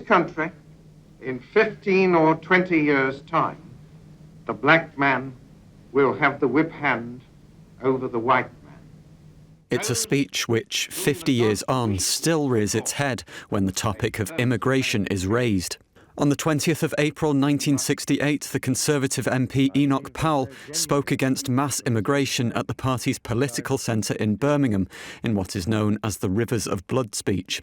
country, in 15 or 20 years' time, the black man will have the whip hand over the white man. It's a speech which, 50 years on, still rears its head when the topic of immigration is raised. On the 20th of April 1968, the Conservative MP Enoch Powell spoke against mass immigration at the party's political centre in Birmingham, in what is known as the Rivers of Blood speech.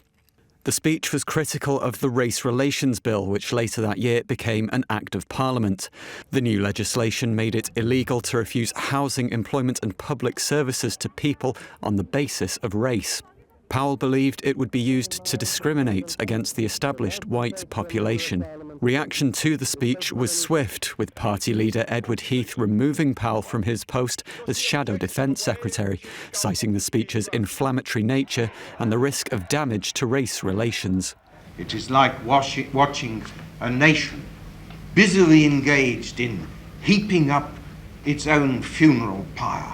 The speech was critical of the Race Relations Bill, which later that year became an Act of Parliament. The new legislation made it illegal to refuse housing, employment and public services to people on the basis of race. Powell believed it would be used to discriminate against the established white population. Reaction to the speech was swift, with party leader Edward Heath removing Powell from his post as Shadow Defence Secretary, citing the speech's inflammatory nature and the risk of damage to race relations. It is like watching a nation busily engaged in heaping up its own funeral pyre.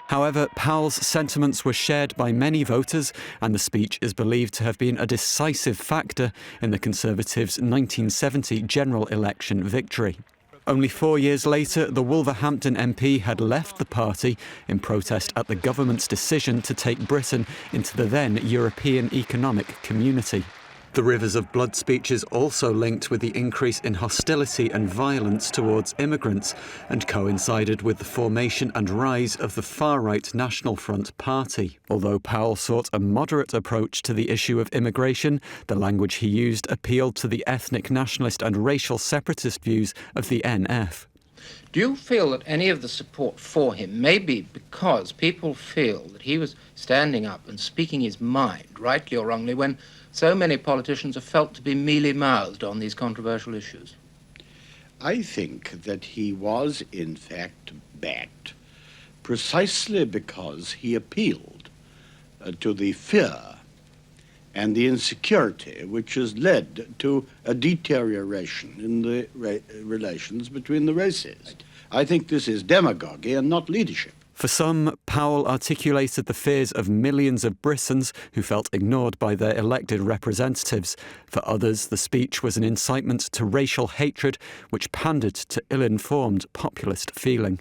However, Powell's sentiments were shared by many voters, and the speech is believed to have been a decisive factor in the Conservatives' 1970 general election victory. Only 4 years later, the Wolverhampton MP had left the party in protest at the government's decision to take Britain into the then European Economic Community. The Rivers of Blood speech is also linked with the increase in hostility and violence towards immigrants and coincided with the formation and rise of the far-right National Front Party. Although Powell sought a moderate approach to the issue of immigration, the language he used appealed to the ethnic nationalist and racial separatist views of the NF. Do you feel that any of the support for him may be because people feel that he was standing up and speaking his mind, rightly or wrongly, when so many politicians are felt to be mealy-mouthed on these controversial issues? I think that he was, in fact, backed precisely because he appealed to the fear and the insecurity which has led to a deterioration in the relations between the races. I think this is demagogy and not leadership. For some, Powell articulated the fears of millions of Britons who felt ignored by their elected representatives. For others, the speech was an incitement to racial hatred which pandered to ill-informed populist feeling.